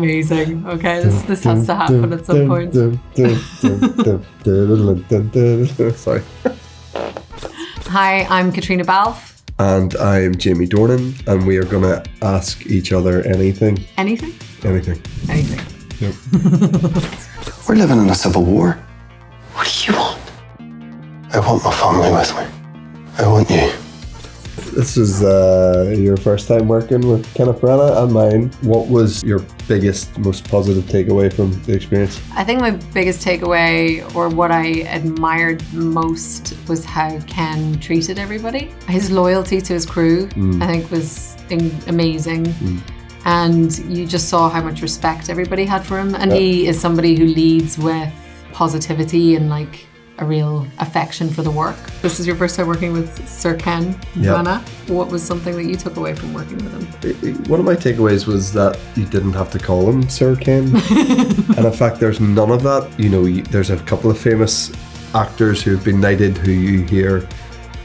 Amazing. Okay, this has to happen at some point. Sorry. Hi, I'm Caitriona Balfe. And I'm Jamie Dornan, and we are going to ask each other anything. Anything? Anything. Anything. Yep. We're living in a civil war. What do you want? I want my family with me. I want you. This is your first time working with Caitriona and mine. What was your biggest, most positive takeaway from the experience? I think my biggest takeaway, or what I admired most, was how Ken treated everybody. His loyalty to his crew, I think, was amazing. And you just saw how much respect everybody had for him. And he is somebody who leads with positivity and like a real affection for the work. This is your first time working with Sir Ken, Joanna. What was something that you took away from working with him? One of my takeaways was that you didn't have to call him Sir Ken. And in fact, there's none of that. You know, there's a couple of famous actors who've been knighted who you hear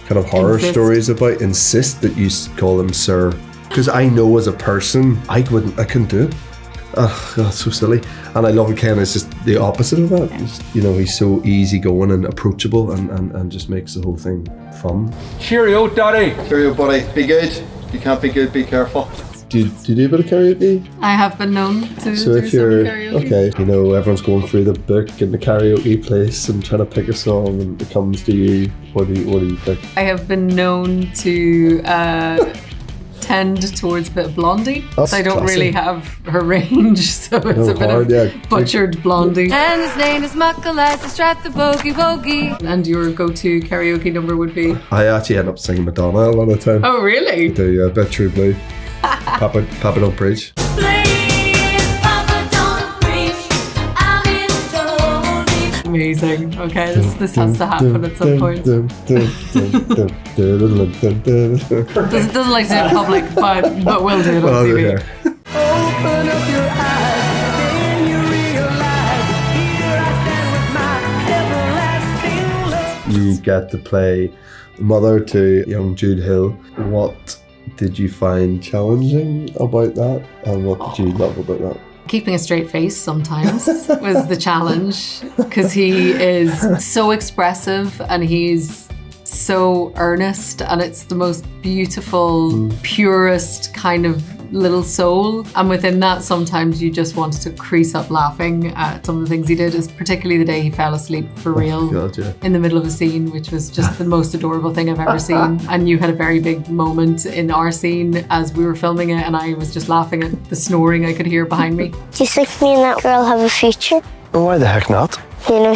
kind of horror stories about insist that you call him Sir. Because I know as a person, I couldn't do it. Oh, that's so silly. And I love Ken. It's just the opposite of that. He's so easygoing and approachable and just makes the whole thing fun. Cheerio, Daddy. Cheerio, buddy. Be good. You can't be good, be careful. Do you do a bit of karaoke? I have been known to so do if you're some karaoke. Okay, everyone's going through the book in the karaoke place and trying to pick a song, and it comes to you. What do you pick? I have been known to tend towards a bit of Blondie. That's I don't classy. really have her range, so it's a bit of butchered Blondie. And his name is Muckle as the strap the bogey bogey. And your go-to karaoke number would be? I actually end up singing Madonna a lot of the time. Oh, really? I do, yeah, a bit True Blue. Papa Don't Preach. Amazing. Okay, this has to happen at some point. Doesn't like to do it in public, but will do it on TV. Yeah. Open up your eyes, then you realize, here I stand with my everlasting love. You get to play mother to young Jude Hill. What did you find challenging about that, and what did you love about that? Keeping a straight face sometimes was the challenge, because he is so expressive and he's so earnest, and it's the most beautiful, purest kind of little soul. And within that, sometimes you just wanted to crease up laughing at some of the things he did, particularly the day he fell asleep for real in the middle of a scene, which was just the most adorable thing I've ever seen. And you had a very big moment in our scene as we were filming it, and I was just laughing at the snoring I could hear behind me. Do you think me and that girl have a future? Well, why the heck not?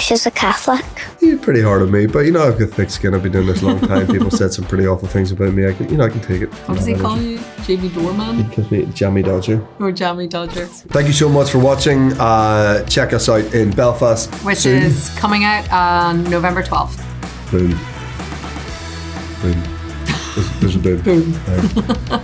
She's a Catholic. You're pretty hard on me, but I've got thick skin. I've been doing this a long time. People said some pretty awful things about me. I can take it. What does he call you? Jamie Dorman? He calls me Jammy Dodger. Or Jammy Dodger. Thank you so much for watching. Check us out in Belfast Which soon. is coming out on November 12th. Boom. Boom. There's a boom. Boom. Right.